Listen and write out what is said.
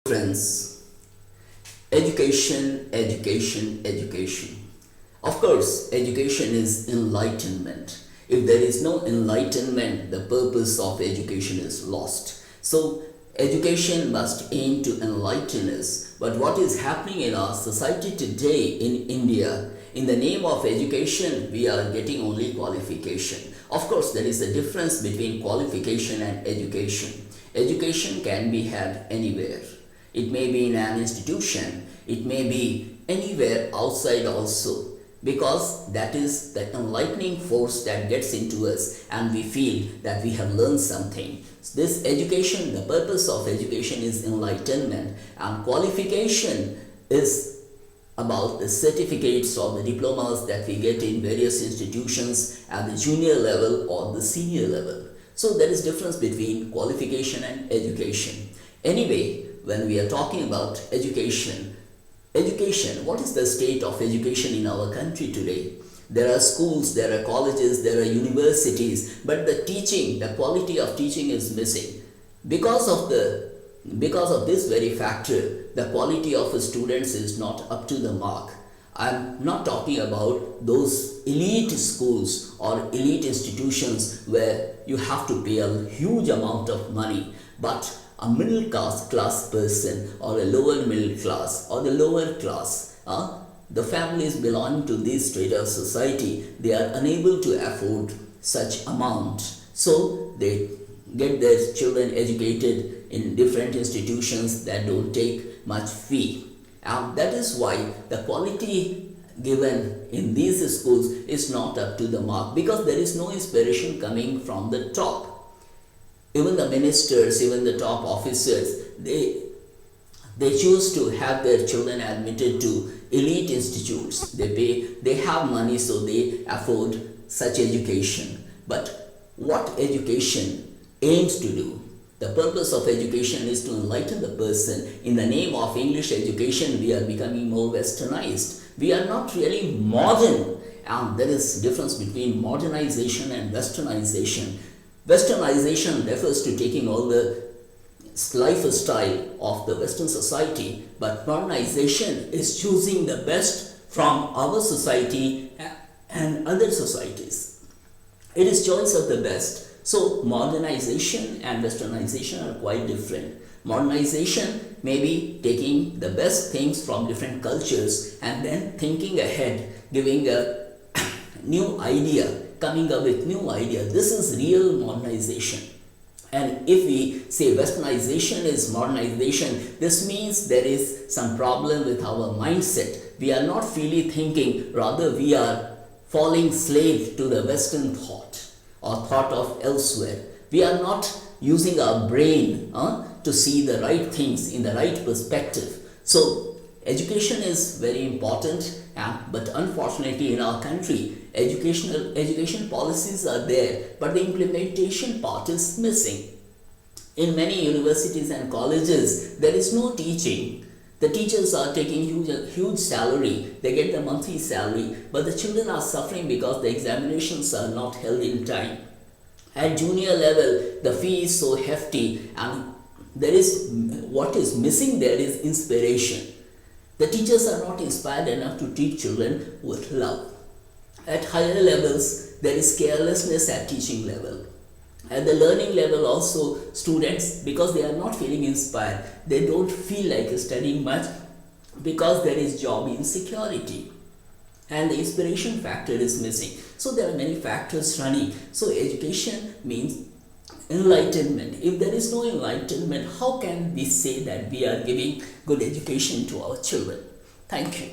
Friends, education, education, education. Of course, education is enlightenment. If there is no enlightenment, the purpose of education is lost. So, education must aim to enlighten us. But what is happening in our society today in India? In the name of education, we are getting only qualification. Of course, there is a difference between qualification and education. Education can be had anywhere. It may be in an institution, it may be anywhere outside also, because that is the enlightening force that gets into us and we feel that we have learned something. This education, the purpose of education is enlightenment, and qualification is about the certificates or the diplomas that we get in various institutions at the junior level or the senior level. So there is difference between qualification and education. Anyway, when we are talking about education, what is the state of education in our country today? There are schools, there are colleges, there are universities, but the teaching, the quality of teaching is missing. Because of this very factor, the quality of the students is not up to the mark. I'm not talking about those elite schools or elite institutions where you have to pay a huge amount of money, but a middle class person or a lower middle class or the lower class, the families belonging to this strata of society, they are unable to afford such amount. So they get their children educated in different institutions that don't take much fee. And that is why the quality given in these schools is not up to the mark, because there is no inspiration coming from the top. Even the ministers, even the top officers, they choose to have their children admitted to elite institutes. They have money, so they afford such education. But what education aims to do? The purpose of education is to enlighten the person. In the name of English education, we are becoming more westernized. We are not really modern, and there is difference between modernization and westernization. Westernization refers to taking all the lifestyle of the Western society, but modernization is choosing the best from our society and other societies. It is choice of the best. So modernization and westernization are quite different. Modernization may be taking the best things from different cultures and then thinking ahead, giving a new idea, coming up with new idea. This is real modernization. And if we say westernization is modernization, this means there is some problem with our mindset. We are not freely thinking, rather we are falling slave to the Western thought or thought of elsewhere. We are not using our brain to see the right things in the right perspective. So education is very important, but unfortunately in our country, education policies are there, but the implementation part is missing. In many universities and colleges, there is no teaching. The teachers are taking huge salary, they get the monthly salary, but the children are suffering because the examinations are not held in time. At junior level, the fee is so hefty, and what is missing there is inspiration. The teachers are not inspired enough to teach children with love. At higher levels, there is carelessness at teaching level. At the learning level also, students, because they are not feeling inspired, they don't feel like studying much because there is job insecurity. And the inspiration factor is missing. So there are many factors running. So education means enlightenment. If there is no enlightenment, how can we say that we are giving good education to our children? Thank you.